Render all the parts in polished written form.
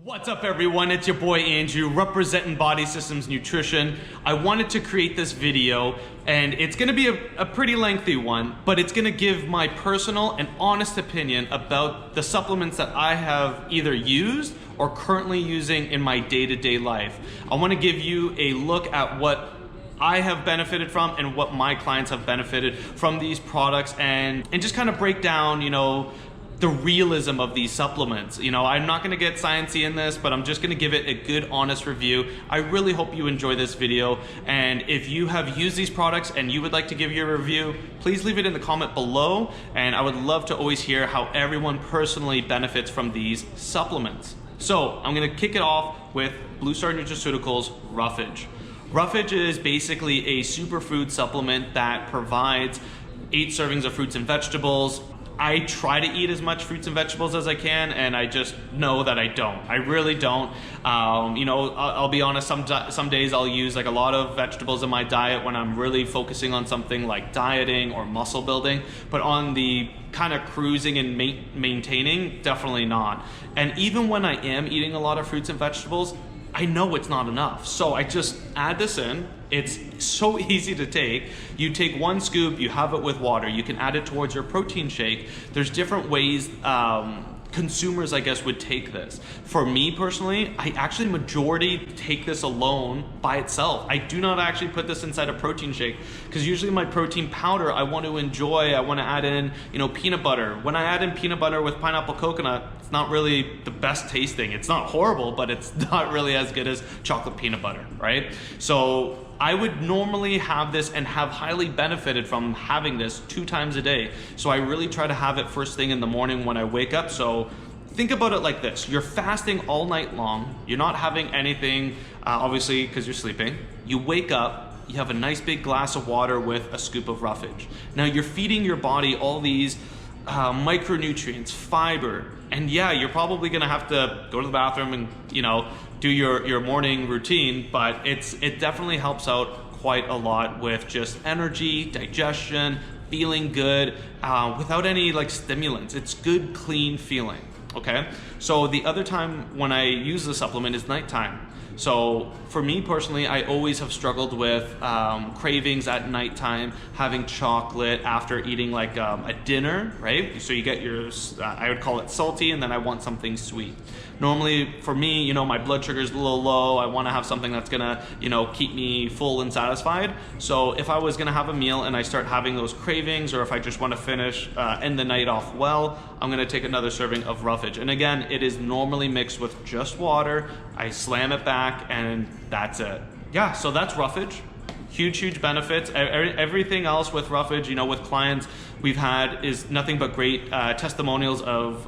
What's up everyone, it's your boy Andrew representing Body Systems Nutrition. I wanted to create this video and it's going to be a pretty lengthy one, but it's going to give my personal and honest opinion about the supplements that I have either used or currently using in my day-to-day life. I want to give you a look at what I have benefited from and what my clients have benefited from these products and just kind of break down, the realism of these supplements. I'm not gonna get sciencey in this, but I'm just gonna give it a good, honest review. I really hope you enjoy this video. And if you have used these products and you would like to give your review, please leave it in the comment below. And I would love to always hear how everyone personally benefits from these supplements. So I'm gonna kick it off with Blue Star Nutraceuticals Roughage. Roughage is basically a superfood supplement that provides 8 servings of fruits and vegetables. I try to eat as much fruits and vegetables as I can, and I just know that I don't. I really don't. I'll be honest, some days I'll use like a lot of vegetables in my diet when I'm really focusing on something like dieting or muscle building, but on the kind of cruising and maintaining, definitely not. And even when I am eating a lot of fruits and vegetables, I know it's not enough. So I just add this in. It's so easy to take. You take 1 scoop, you have it with water. You can add it towards your protein shake. There's different ways consumers, I guess, would take this. For me personally, I actually majority take this alone by itself. I do not actually put this inside a protein shake because usually my protein powder I want to enjoy. I want to add in, peanut butter. When I add in peanut butter with pineapple coconut, it's not really the best tasting. It's not horrible, but it's not really as good as chocolate peanut butter, right? So I would normally have this and have highly benefited from having this 2 times a day. So I really try to have it first thing in the morning when I wake up. So think about it like this. You're fasting all night long. You're not having anything, obviously, because you're sleeping. You wake up, you have a nice big glass of water with a scoop of Roughage. Now you're feeding your body all these micronutrients, fiber, and yeah, you're probably gonna have to go to the bathroom and do your morning routine, but it definitely helps out quite a lot with just energy, digestion, feeling good, without any stimulants. It's good, clean feeling, okay? So the other time when I use the supplement is nighttime. So for me personally, I always have struggled with cravings at nighttime, having chocolate after eating a dinner, right? So you get your, I would call it salty, and then I want something sweet. Normally for me, my blood sugar is a little low. I want to have something that's gonna, keep me full and satisfied. So if I was gonna have a meal and I start having those cravings, or if I just want to finish, end the night off well, I'm gonna take another serving of Roughage. And again, it is normally mixed with just water. I slam it back and that's it. Yeah, so that's Roughage. Huge benefits. Everything else with Roughage, with clients we've had is nothing but great testimonials of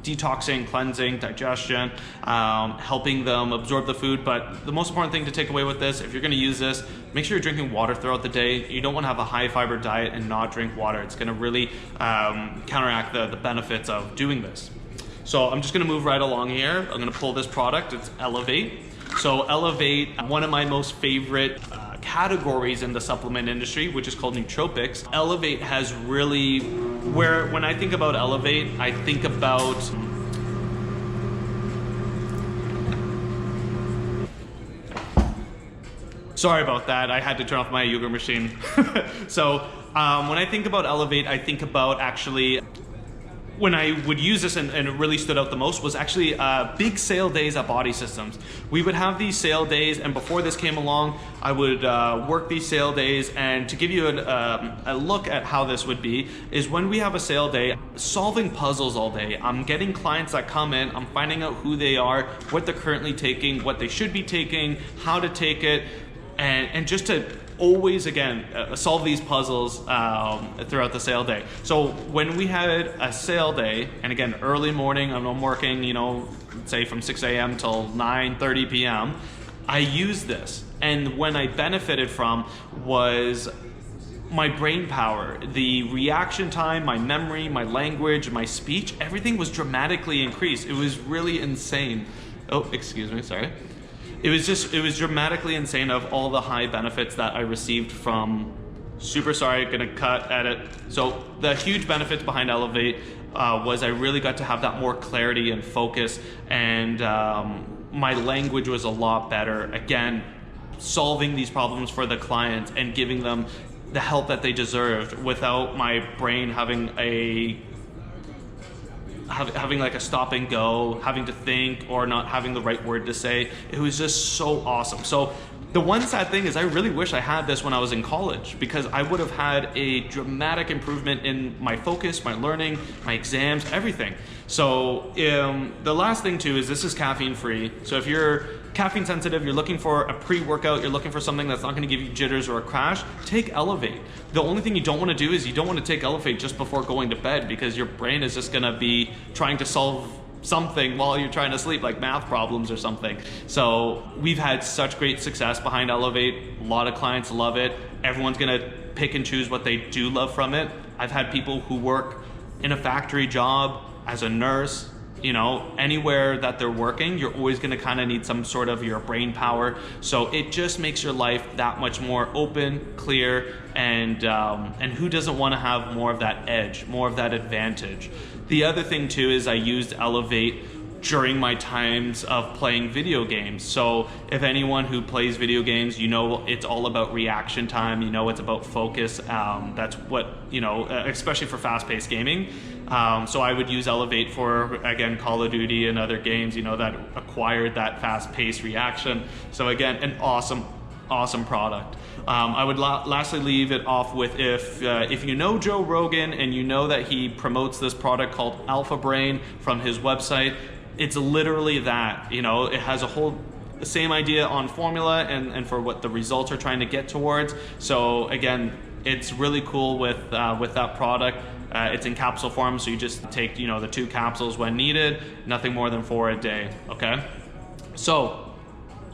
detoxing, cleansing, digestion, helping them absorb the food. But the most important thing to take away with this, if you're gonna use this, make sure you're drinking water throughout the day. You don't wanna have a high fiber diet and not drink water. It's gonna really counteract the benefits of doing this. So I'm just gonna move right along here. I'm gonna pull this product, it's Elevate. So Elevate, one of my most favorite categories in the supplement industry, which is called nootropics. Elevate has really, when I think about Elevate, I think about sorry about that, I had to turn off my yoga machine. So when I think about Elevate, I think about actually, when I would use this and it really stood out the most was actually big sale days at Body Systems. We would have these sale days, and before this came along, I would work these sale days. And to give you a look at how this would be, is when we have a sale day, solving puzzles all day. I'm getting clients that come in, I'm finding out who they are, what they're currently taking, what they should be taking, how to take it, and just to always, again, solve these puzzles throughout the sale day. So when we had a sale day, and again, early morning, I'm working, say from 6 a.m. till 9:30 p.m., I used this. And when I benefited from was my brain power, the reaction time, my memory, my language, my speech, everything was dramatically increased. It was really insane. Oh, excuse me, sorry. It was dramatically insane of all the high benefits that I received from, super sorry, gonna cut at it. So the huge benefits behind Elevate, was I really got to have that more clarity and focus, and my language was a lot better. Again, solving these problems for the clients and giving them the help that they deserved without my brain having like a stop and go, having to think, or not having the right word to say. It was just so awesome. So the one sad thing is I really wish I had this when I was in college, because I would have had a dramatic improvement in my focus, my learning, my exams, everything. So the last thing too is this is caffeine free. So if you're caffeine sensitive, you're looking for a pre-workout, you're looking for something that's not going to give you jitters or a crash, take Elevate. The only thing you don't want to do is you don't want to take Elevate just before going to bed, because your brain is just going to be trying to solve something while you're trying to sleep, like math problems or something. So we've had such great success behind Elevate. A lot of clients love it. Everyone's going to pick and choose what they do love from it. I've had people who work in a factory job, as a nurse, you know, anywhere that they're working, you're always going to kind of need some sort of your brain power. So it just makes your life that much more open, clear, and who doesn't want to have more of that edge, more of that advantage? The other thing too is I used Elevate during my times of playing video games. So if anyone who plays video games, you know it's all about reaction time, you know it's about focus. That's what, you know, especially for fast-paced gaming. So I would use Elevate for, again, Call of Duty and other games, you know, that acquired that fast-paced reaction. So again, an awesome product. I would lastly leave it off with, if you know Joe Rogan and you know that he promotes this product called Alpha Brain from his website, it's literally that, you know, it has a whole same idea on formula and for what the results are trying to get towards. So again, it's really cool with that product. It's in capsule form, so you just take, you know, the 2 capsules when needed, nothing more than 4 a day, okay? So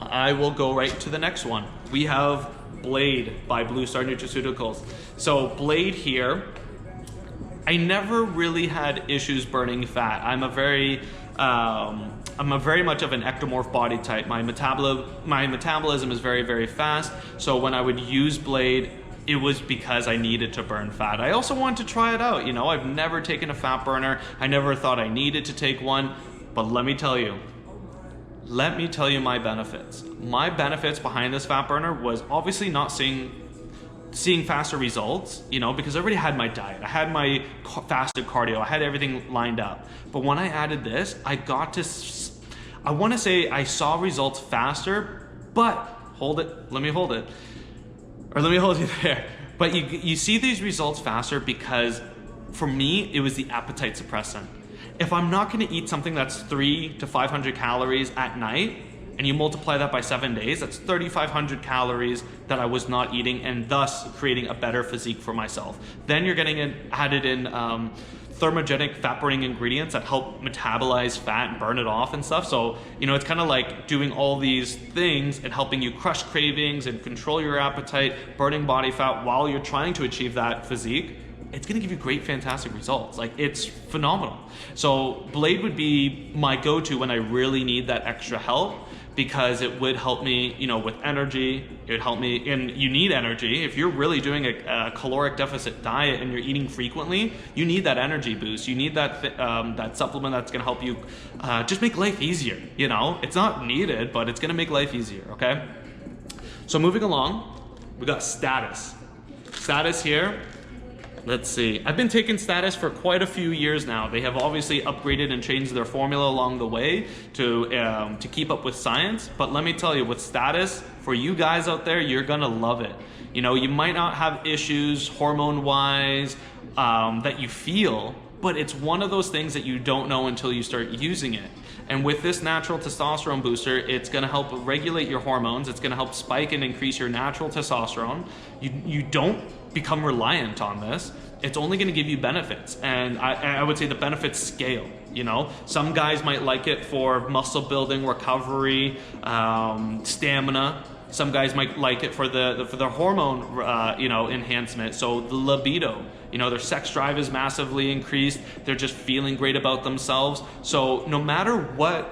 I will go right to the next one. We have Blade by Blue Star Nutraceuticals. So Blade here, I never really had issues burning fat. I'm a very much of an ectomorph body type. My metabolism is very, very fast. So when I would use Blade, it was because I needed to burn fat. I also wanted to try it out. You know, I've never taken a fat burner. I never thought I needed to take one, but let me tell you my benefits. My benefits behind this fat burner was obviously not seeing faster results, you know, because I already had my diet. I had my fasted cardio. I had everything lined up. But when I added this, I want to say I saw results faster, but let me hold you there. But you see these results faster because for me, it was the appetite suppressant. If I'm not going to eat something that's 300 to 500 calories at night, and you multiply that by 7 days, that's 3,500 calories that I was not eating, and thus creating a better physique for myself. Then you're getting added in thermogenic fat burning ingredients that help metabolize fat and burn it off and stuff. So, you know, it's kind of like doing all these things and helping you crush cravings and control your appetite, burning body fat while you're trying to achieve that physique. It's gonna give you great, fantastic results. Like, it's phenomenal. So Blade would be my go-to when I really need that extra help, because it would help me, you know, with energy. It would help me, and you need energy. If you're really doing a caloric deficit diet and you're eating frequently, you need that energy boost. You need that that supplement that's gonna help you just make life easier, you know? It's not needed, but it's gonna make life easier, okay? So moving along, we got Status. Status here. Let's see, I've been taking Status for quite a few years now. They have obviously upgraded and changed their formula along the way to keep up with science. But let me tell you, with Status, for you guys out there, you're gonna love it. You know, you might not have issues hormone-wise that you feel, but it's one of those things that you don't know until you start using it. And with this natural testosterone booster, it's gonna help regulate your hormones. It's gonna help spike and increase your natural testosterone. You don't become reliant on this. It's only gonna give you benefits. And I would say the benefits scale, you know? Some guys might like it for muscle building, recovery, stamina. Some guys might like it for the hormone, you know, enhancement. So the libido, you know, their sex drive is massively increased. They're just feeling great about themselves. So no matter what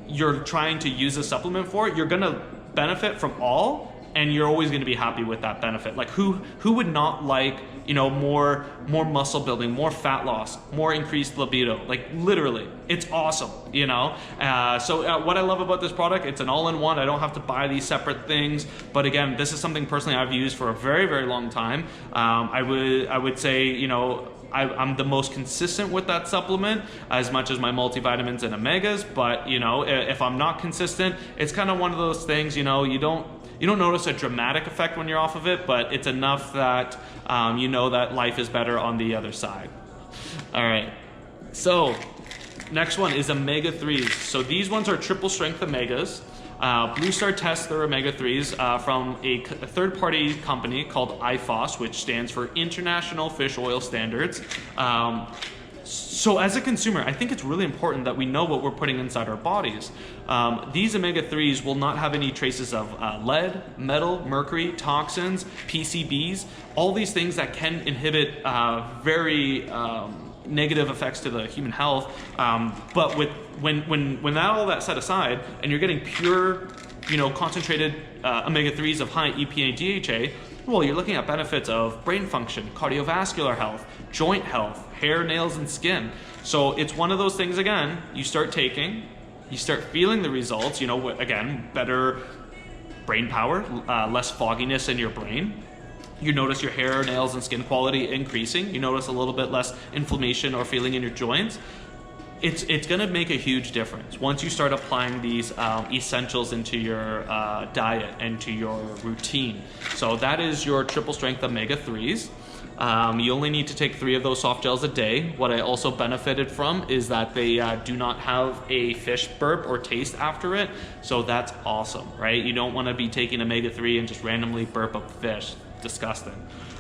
you're trying to use a supplement for, you're gonna benefit from all, and you're always gonna be happy with that benefit. Like who would not like, you know, more muscle building, more fat loss, more increased libido. Like literally, it's awesome, you know. So what I love about this product, it's an all-in-one. I don't have to buy these separate things. But again, this is something personally I've used for a very, very long time. I would say, you know, I'm the most consistent with that supplement as much as my multivitamins and omegas, but you know, if I'm not consistent, it's kind of one of those things, you know, you don't notice a dramatic effect when you're off of it, but it's enough that you know that life is better on the other side. All right, so next one is omega-3s. So these ones are triple strength omegas. Blue Star tests their omega-3s from a third-party company called IFOS, which stands for International Fish Oil Standards. So as a consumer, I think it's really important that we know what we're putting inside our bodies. These omega-3s will not have any traces of lead, metal, mercury, toxins, PCBs, all these things that can inhibit very negative effects to the human health. But when all that's set aside and you're getting pure, you know, concentrated omega-3s of high EPA and DHA, well, you're looking at benefits of brain function, cardiovascular health, joint health, hair, nails, and skin. So it's one of those things, again, you start taking, you start feeling the results, you know, again, better brain power, less fogginess in your brain. You notice your hair, nails, and skin quality increasing. You notice a little bit less inflammation or feeling in your joints. It's going to make a huge difference once you start applying these essentials into your diet and to your routine. So that is your triple strength omega-3s. You only need to take 3 of those soft gels a day. What I also benefited from is that they do not have a fish burp or taste after it. So that's awesome, right? You don't want to be taking omega-3 and just randomly burp up fish. Disgusting.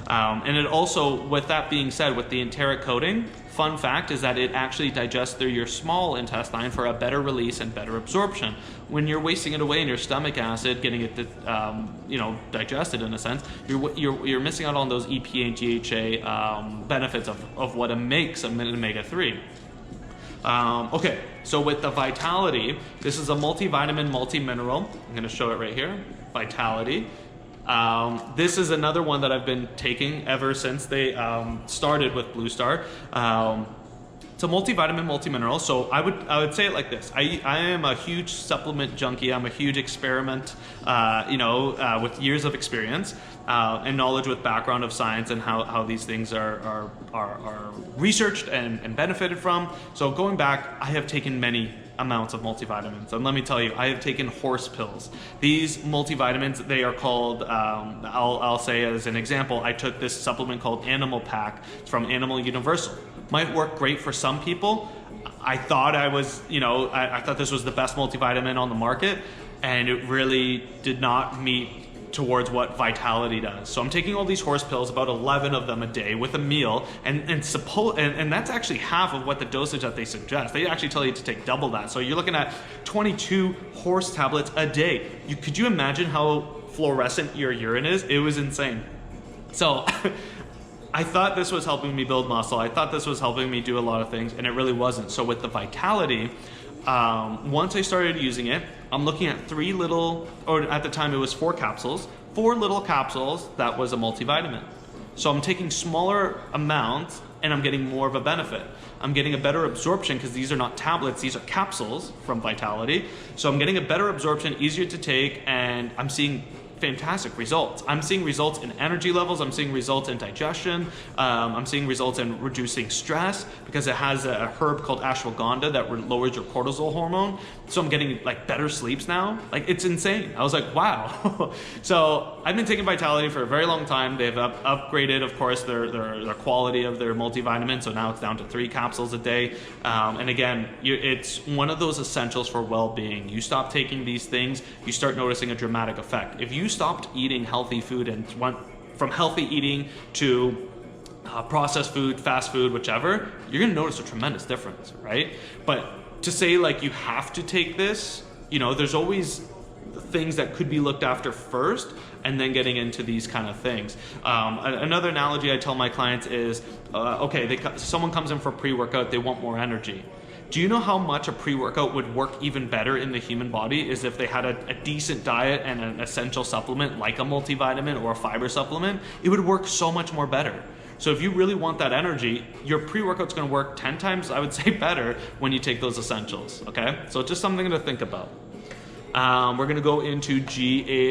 And it also, with that being said, with the enteric coating, fun fact is that it actually digests through your small intestine for a better release and better absorption. When you're wasting it away in your stomach acid, getting it you know, digested in a sense, you're missing out on those EPA and DHA benefits of what makes an omega-3. Okay, so with the Vitality, this is a multivitamin, multi-mineral. I'm going to show it right here. Vitality. This is another one that I've been taking ever since they started with Blue Star. It's a multivitamin, multi-mineral. So I would say it like this. I am a huge supplement junkie. I'm a huge experiment, you know, with years of experience and knowledge with background of science and how these things are researched and benefited from. So going back, I have taken many amounts of multivitamins, and let me tell you, I have taken horse pills. These multivitamins, they are called, I'll say as an example, I took this supplement called Animal Pack. It's from Animal Universal. Might work great for some people. I thought I was, you know, I thought this was the best multivitamin on the market, and it really did not meet towards what Vitality does. So I'm taking all these horse pills, about 11 of them a day with a meal, and that's actually half of what the dosage that they suggest. They actually tell you to take double that. So you're looking at 22 horse tablets a day. Could you imagine how fluorescent your urine is? It was insane. So I thought this was helping me build muscle. I thought this was helping me do a lot of things, and it really wasn't. So with the Vitality, once I started using it, I'm looking at 3 little, or at the time it was 4 capsules, 4 little capsules that was a multivitamin. So I'm taking smaller amounts and I'm getting more of a benefit. I'm getting a better absorption because these are not tablets, these are capsules from Vitality. So I'm getting a better absorption, easier to take, and I'm seeing fantastic results. I'm seeing results in energy levels, I'm seeing results in digestion, I'm seeing results in reducing stress because it has a herb called ashwagandha that lowers your cortisol hormone. So I'm getting like better sleeps now. Like, it's insane. I was like, wow. So I've been taking Vitality for a very long time. They've upgraded, of course, their quality of their multivitamin. So now it's down to 3 capsules a day. And again, it's one of those essentials for well-being. You stop taking these things, you start noticing a dramatic effect. If you stopped eating healthy food and went from healthy eating to processed food, fast food, whichever, you're gonna notice a tremendous difference, right? But to say like you have to take this, you know, there's always things that could be looked after first and then getting into these kind of things. Another analogy I tell my clients is, okay, someone comes in for pre-workout, they want more energy. Do you know how much a pre-workout would work even better in the human body is if they had a decent diet and an essential supplement like a multivitamin or a fiber supplement? It would work so much more better, So if you really want that energy, your pre-workout's gonna work 10 times, I would say, better when you take those essentials, okay? So just something to think about. We're gonna go into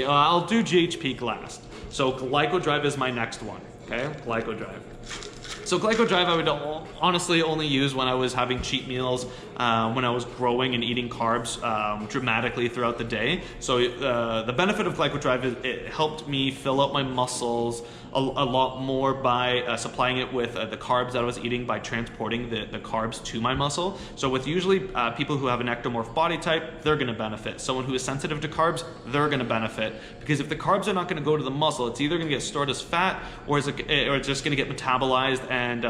I'll do GH last. So GlycoDrive is my next one, okay? GlycoDrive. So GlycoDrive I would honestly only use when I was having cheat meals, when I was growing and eating carbs dramatically throughout the day. So the benefit of GlycoDrive is it helped me fill out my muscles a lot more by supplying it with the carbs that I was eating, by transporting the carbs to my muscle. So with usually people who have an ectomorph body type, they're gonna benefit. Someone who is sensitive to carbs, they're gonna benefit. Because if the carbs are not gonna go to the muscle, it's either gonna get stored as fat or it's just gonna get metabolized and,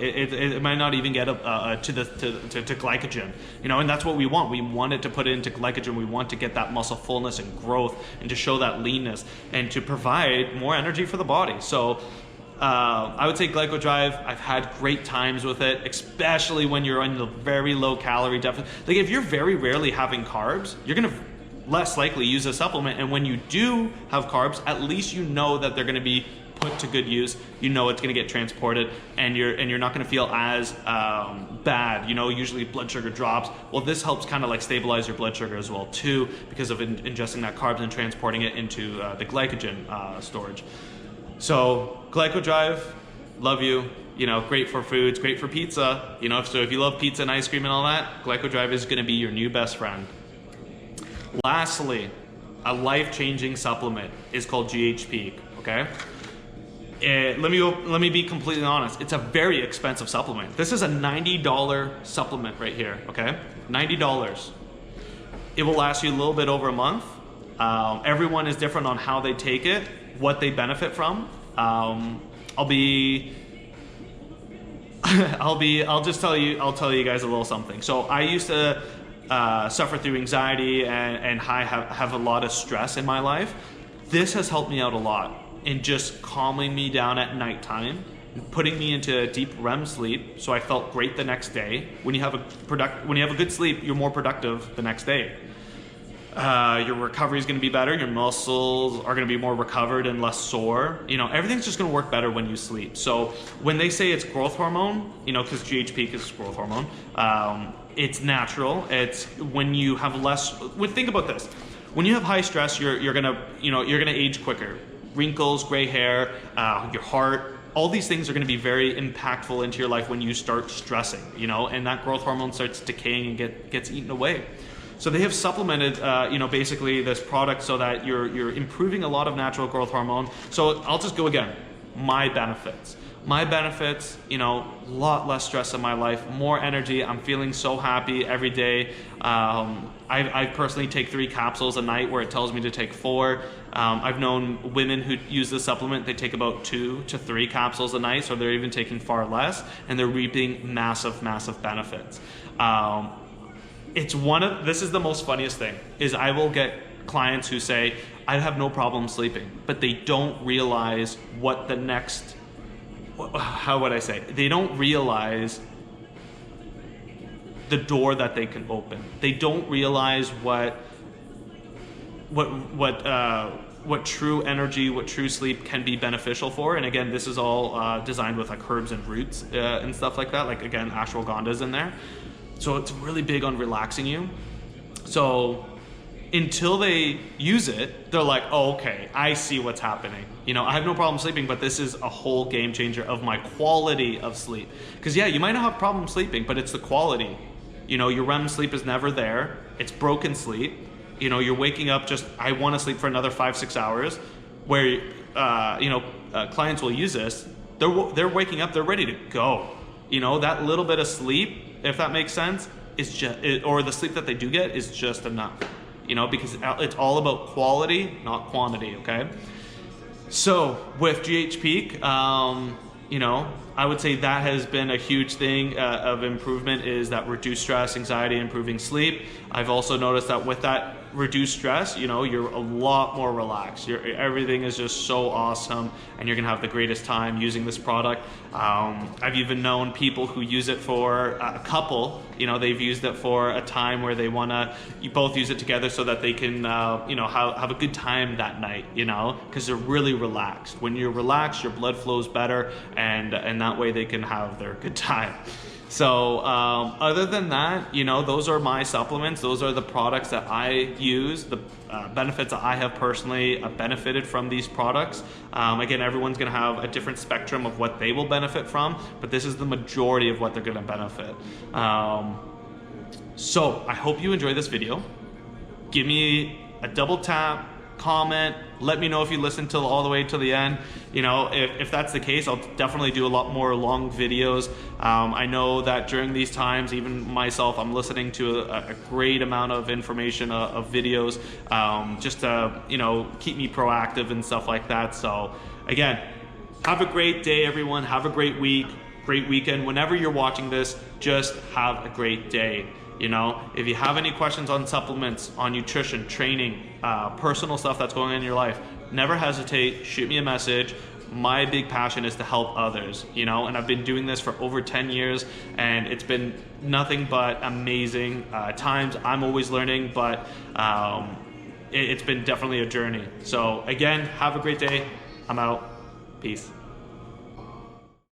it might not even get to glycogen, you know, and that's what we want. We want it to put it into glycogen. We want to get that muscle fullness and growth and to show that leanness and to provide more energy for the body. So I would say GlycoDrive, I've had great times with it, especially when you're in the very low calorie deficit. Like if you're very rarely having carbs, you're gonna less likely use a supplement, and when you do have carbs, at least you know that they're gonna be put to good use. You know it's going to get transported, and you're not going to feel as bad. You know, usually blood sugar drops. Well, this helps kind of like stabilize your blood sugar as well too, because of ingesting that carbs and transporting it into the glycogen storage. So GlycoDrive, love you. You know, great for foods, great for pizza. You know, so if you love pizza and ice cream and all that, GlycoDrive is going to be your new best friend. Lastly, a life-changing supplement is called GH. Okay. Let me be completely honest. It's a very expensive supplement. This is a $90 supplement right here, okay? $90. It will last you a little bit over a month. Everyone is different on how they take it, what they benefit from. I'll just tell you guys a little something. So I used to suffer through anxiety and have a lot of stress in my life. This has helped me out a lot in just calming me down at nighttime, putting me into a deep REM sleep, so I felt great the next day. When you have a good sleep, you're more productive the next day. Your recovery is going to be better. Your muscles are going to be more recovered and less sore. You know, everything's just going to work better when you sleep. So when they say it's growth hormone, you know, because GH is growth hormone, it's natural. It's when you have less. Think about this: when you have high stress, you're gonna age quicker. Wrinkles, gray hair, your heart, all these things are going to be very impactful into your life when you start stressing, you know, and that growth hormone starts decaying and gets eaten away. So they have supplemented, basically this product so that you're improving a lot of natural growth hormone. So I'll just go again. My benefits, you know, a lot less stress in my life, more energy. I'm feeling so happy every day. I personally take 3 capsules a night where it tells me to take 4. I've known women who use this supplement, they take about 2 to 3 capsules a night, so they're even taking far less, and they're reaping massive, massive benefits. This is the most funniest thing, is I will get clients who say, I have no problem sleeping, but they don't realize what the next, how would I say? They don't realize the door that they can open. They don't realize what true energy, what true sleep can be beneficial for. And again, this is all designed with like herbs and roots and stuff like that. Like again, ashwagandha's in there. So it's really big on relaxing you. So until they use it, they're like, oh, okay, I see what's happening. You know, I have no problem sleeping, but this is a whole game changer of my quality of sleep. Because yeah, you might not have problem sleeping, but it's the quality. You know, your REM sleep is never there. It's broken sleep. You know, you're waking up just, I want to sleep for another 5-6 hours, where, clients will use this. They're waking up, they're ready to go. You know, that little bit of sleep, if that makes sense, is or the sleep that they do get is just enough. You know, because it's all about quality, not quantity, okay? So with GH Peak, I would say that has been a huge thing of improvement, is that reduced stress, anxiety, improving sleep. I've also noticed that with that reduced stress, you know, you're a lot more relaxed. Everything is just so awesome, and you're gonna have the greatest time using this product. I've even known people who use it for a couple, you know, they've used it for a time where they wanna, you both use it together so that they can, you know, have a good time that night, you know, because they're really relaxed. When you're relaxed, your blood flows better, and that way they can have their good time. So other than that, you know, those are my supplements. Those are the products that I use, the benefits that I have personally benefited from these products. Again, everyone's gonna have a different spectrum of what they will benefit from, but this is the majority of what they're gonna benefit. So I hope you enjoyed this video. Give me a double tap, comment, let me know if you listened all the way to the end. You know, if that's the case, I'll definitely do a lot more long videos. I know that during these times, even myself, I'm listening to a great amount of information of videos, just to, you know, keep me proactive and stuff like that. So again, have a great day, everyone. Have a great week, great weekend. Whenever you're watching this, just have a great day. You know, if you have any questions on supplements, on nutrition, training, personal stuff that's going on in your life, never hesitate, shoot me a message. My big passion is to help others, you know, and I've been doing this for over 10 years, and it's been nothing but amazing times. I'm always learning, but it's been definitely a journey. So again, have a great day. I'm out. Peace.